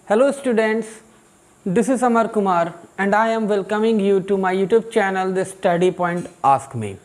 Hello students, this is Amar Kumar and I am welcoming you to my YouTube channel The Study Point Ask Me.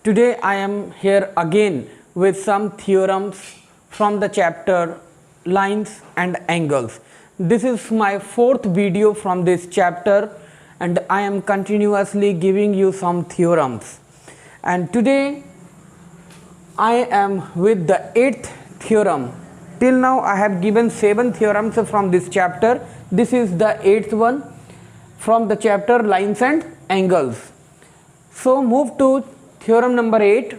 Today I am here again with some theorems from the chapter Lines and Angles. This is my fourth video from this chapter and I am continuously giving you some theorems. And today I am with the 8th theorem. Till now I have given 7 theorems from this chapter. This is the 8th one from the chapter Lines and Angles. So move to theorem number 8.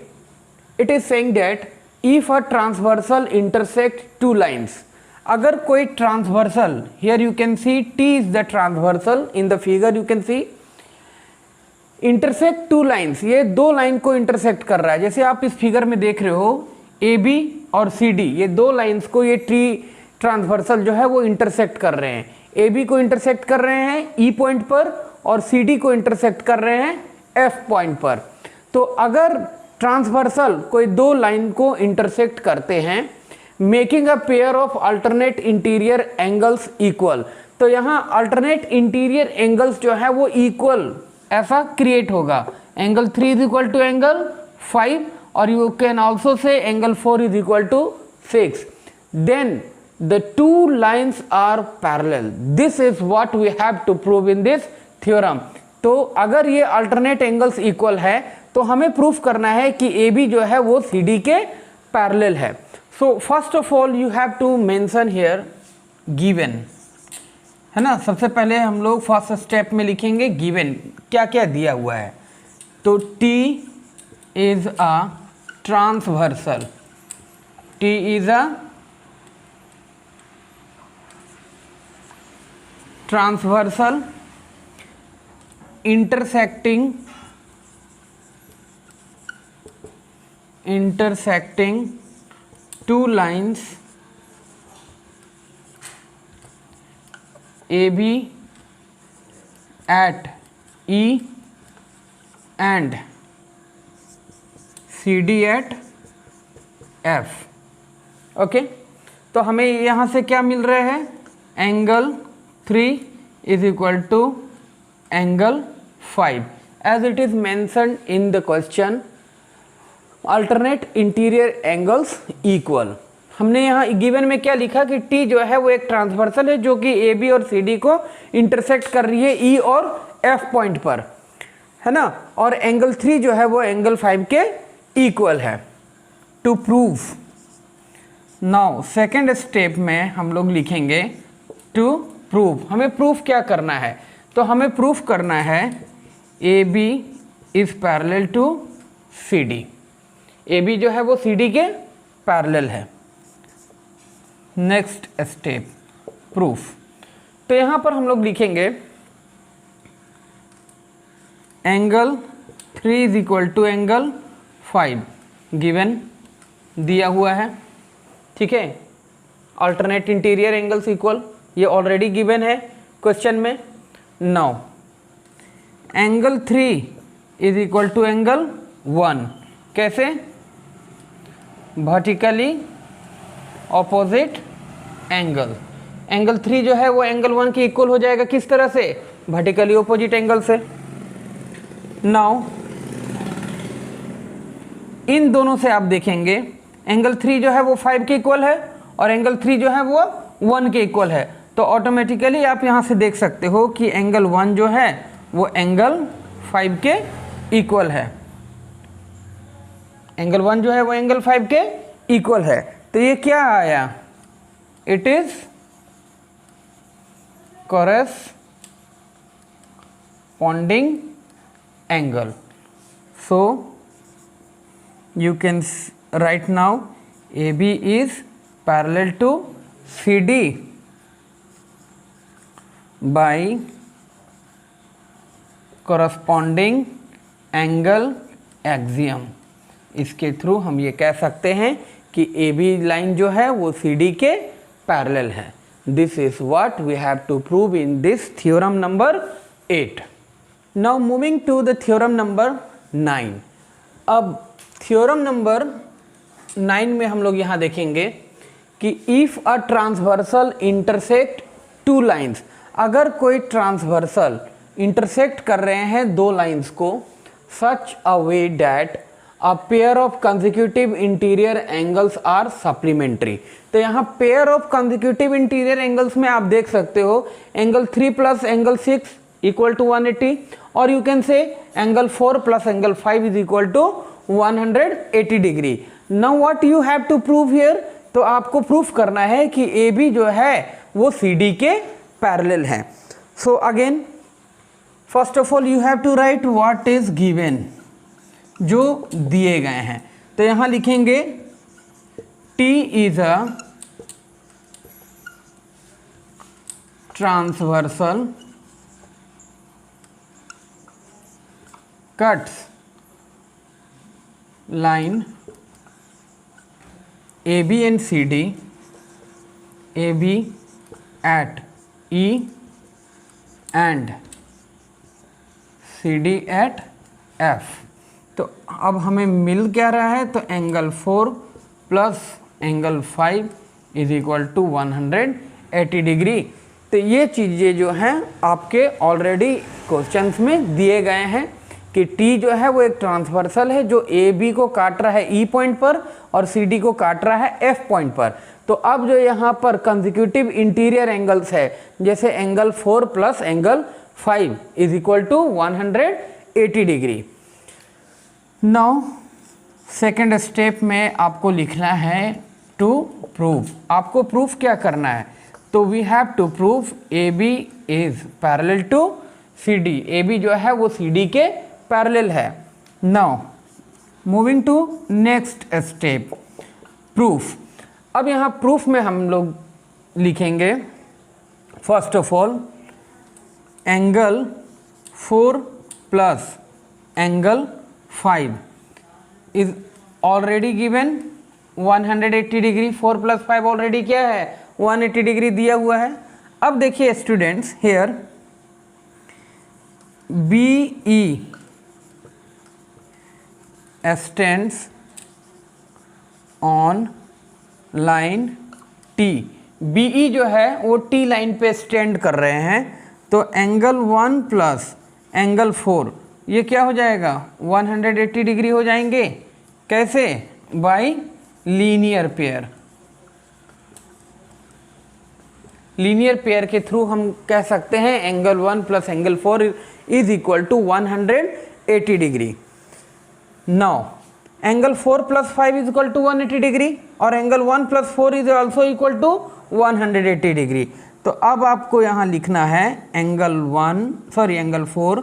It is saying that if a transversal intersects two lines, अगर कोई transversal, here you can see T is the transversal, in the figure you can see intersect two lines, ये दो line को intersect कर रहा है. जैसे आप इस फिगर में देख रहे हो AB और CD, ये दो लाइंस को ये ट्रांसवर्सल जो है वो इंटरसेक्ट कर रहे हैं. AB को इंटरसेक्ट कर रहे हैं E पॉइंट पर और CD को इंटरसेक्ट कर रहे हैं F पॉइंट पर. तो अगर ट्रांसवर्सल कोई दो लाइन को इंटरसेक्ट करते हैं making a pair of alternate interior angles equal, तो यहाँ अल्टरनेट इंटीरियर एंगल्स जो है वो इक्वल ऐसा क्रिएट होगा. Angle 3 is equal to angle 5 और you can also say angle 4 is equal to 6. Then the two lines are parallel. This is what we have to prove in this theorem. तो अगर ये alternate angles equal है तो हमें proof करना है कि AB जो है वो CD के parallel है. So first of all you have to mention here given, है ना. सबसे पहले हम लोग फर्स्ट स्टेप में लिखेंगे given, क्या क्या दिया हुआ है. तो T is a transversal, T is a transversal intersecting two lines AB at E and CD at F. Okay, तो हमें यहाँ से क्या मिल रहा है, angle 3 is equal to angle 5 as it is mentioned in the question. Alternate interior angles equal. हमने यहाँ गिवन में क्या लिखा कि T जो है वो एक ट्रांसवर्सल है जो कि AB और CD को इंटरसेक्ट कर रही है E और F पॉइंट पर, है ना. और एंगल 3 जो है वो एंगल 5 के इक्वल है. To prove, now second step में हम लोग लिखेंगे टू प्रूव. हमें प्रूफ क्या करना है, तो हमें प्रूफ करना है AB is parallel to CD. AB जो है वो CD के पैरेलल है. Next step proof. तो यहां पर हम लोग लिखेंगे angle 3 is equal to angle 5 given दिया हुआ है, ठीक है. अल्टरनेट इंटीरियर एंगल्स इक्वल, ये ऑलरेडी गिवन है क्वेश्चन में. Now angle 3 is equal to angle 1, कैसे, वर्टिकली ऑपोजिट एंगल. एंगल 3 जो है वो एंगल 1 के इक्वल हो जाएगा, किस तरह से, वर्टिकली ऑपोजिट एंगल से. नाउ इन दोनों से आप देखेंगे एंगल 3 जो है वो 5 के इक्वल है और एंगल 3 जो है वो 1 के इक्वल है. तो ऑटोमेटिकली आप यहाँ से देख सकते हो कि एंगल 1 जो है वो एंगल 5 के इक्वल है. एंगल 1 जो है वो एंगल 5 के इक्वल है. तो ये क्या आया, it is corresponding angle. So you can write now AB is parallel to CD by corresponding angle axiom. इसके थ्रू हम ये कह सकते हैं कि AB लाइन जो है वो CD के पैरेलल है. This is what we have to prove in this theorem number 8. Now moving to the theorem number 9. अब थ्योरम नंबर 9 में हम लोग यहाँ देखेंगे कि if a transversal intersect two lines, अगर कोई ट्रांसवर्सल इंटरसेक्ट कर रहे हैं दो लाइंस को, such a way that a pair of consecutive interior angles are supplementary. तो यहाँ pair of consecutive interior angles में आप देख सकते हो angle 3 plus angle 6 equal to 180, और you can say angle 4 plus angle 5 is equal to 180 degree. Now what you have to prove here, तो आपको प्रूफ करना है कि ए बी जो है वो सी डी के पैरेलल है। So again first of all you have to write what is given, जो दिए गए हैं। तो यहां लिखेंगे T is a transversal cuts line AB and CD, AB at E and CD at F। तो अब हमें मिल क्या रहा है, तो angle 4 plus angle 5 is equal to 180 degree. तो ये चीज़ें जो हैं आपके ऑलरेडी क्वेश्चंस में दिए गए हैं कि T जो है वो एक ट्रांसवर्सल है जो AB को काट रहा है E पॉइंट पर और CD को काट रहा है F पॉइंट पर। तो अब जो यहाँ पर कंसेक्यूटिव इंटीरियर एंगल्स है, जैसे angle 4 plus angle 5 is equal to 180 degree. Now second step में आपको लिखना है टू प्रूव। आपको प्रूफ क्या करना है, तो we have to prove AB is parallel to CD। AB जो है वो CD के पैरेलल है। Now moving to next step proof. अब यहाँ प्रूफ में हम लोग लिखेंगे first of all angle 4 plus angle 5 is already given 180 degree. 4 plus 5 already क्या है, 180 डिग्री दिया हुआ है। अब देखिए students here BE extends on line T। BE जो है वो T लाइन पे स्टैंड कर रहे हैं, तो एंगल 1 प्लस एंगल 4 ये क्या हो जाएगा, 180 डिग्री हो जाएंगे। कैसे, by linear pair. Linear pair के थ्रू हम कह सकते हैं angle 1 plus angle 4 is equal to 180 degree. Now angle 4 plus 5 is equal to 180 degree और angle 1 plus 4 is also equal to 180 degree. तो अब आपको यहाँ लिखना है angle 4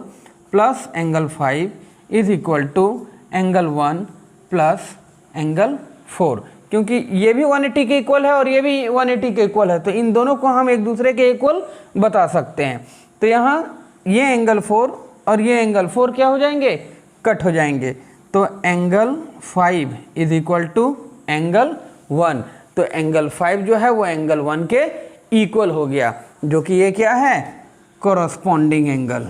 plus angle 5 is equal to angle 1 plus angle 4, क्योंकि ये भी 180 के इक्वल है और ये भी 180 के इक्वल है, तो इन दोनों को हम एक दूसरे के इक्वल बता सकते हैं। तो यहाँ ये एंगल 4 और ये एंगल 4 क्या हो जाएंगे, कट हो जाएंगे। तो angle 5 is equal to angle 1, तो एंगल 5 जो है वो एंगल 1 के इक्वल हो गया, जो कि ये क्या है, कोरस्पॉन्डिंग एंगल।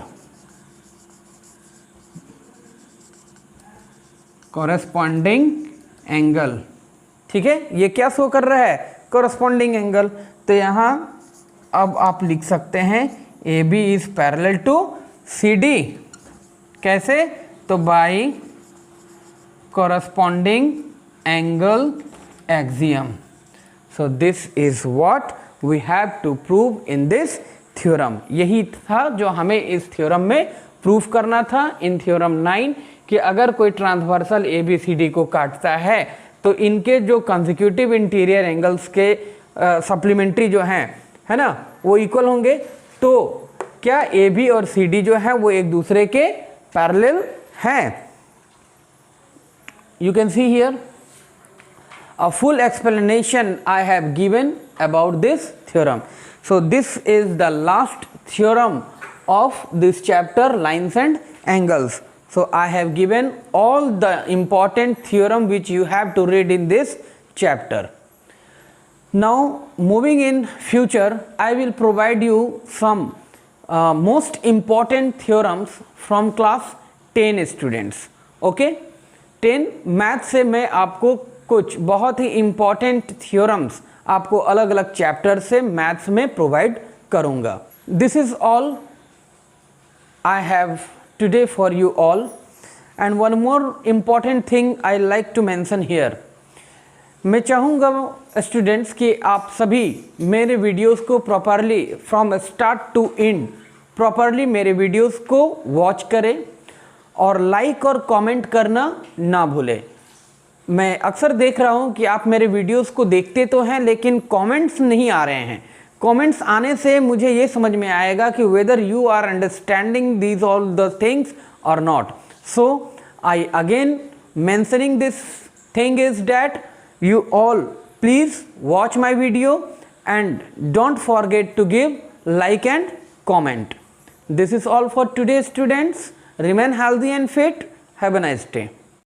कोरस्पॉन्डिंग एंगल, ठीक है, ये क्या शो कर रहा है, कोरस्पॉन्डिंग एंगल। तो यहाँ अब आप लिख सकते हैं AB is parallel to CD। कैसे, तो by corresponding angle axiom. So this is what we have to prove in this theorem. यही था जो हमें इस थ्योरम में प्रूव करना था इन थ्योरम 9, कि अगर कोई ट्रांसवर्सल ABCD को काटता है तो इनके जो कंसेक्यूटिव इंटीरियर एंगल्स के सप्लीमेंट्री जो हैं, है ना, वो इक्वल होंगे। तो क्या AB और CD जो है वो एक दूसरे के पैरेलल हैं। You can see here a full explanation I have given about this theorem. So this is the last theorem of this chapter, lines and angles. So I have given all the important theorem which you have to read in this chapter. Now moving in future, I will provide you some most important theorems from class 10 students. Okay, 10 math से मैं आपको कुछ बहुत ही important theorems आपको अलग अलग chapter से maths में प्रोवाइड करूँगा। This is all I have today for you all, and one more important thing I like to mention here. मैं चाहूँगा स्टूडेंट्स कि आप सभी मेरे वीडियोस को properly from start to end properly मेरे वीडियोस को वॉच करें और लाइक और कमेंट करना ना भूलें। मैं अक्सर देख रहा हूँ कि आप मेरे वीडियोस को देखते तो हैं लेकिन कमेंट्स नहीं आ रहे हैं। कमेंट्स आने से मुझे ये समझ में आएगा कि whether you are understanding these all the things और not. So I again mentioning this thing is that you all please watch my video and don't forget to give like and comment. This is all for today students. Remain healthy and fit. Have a nice day.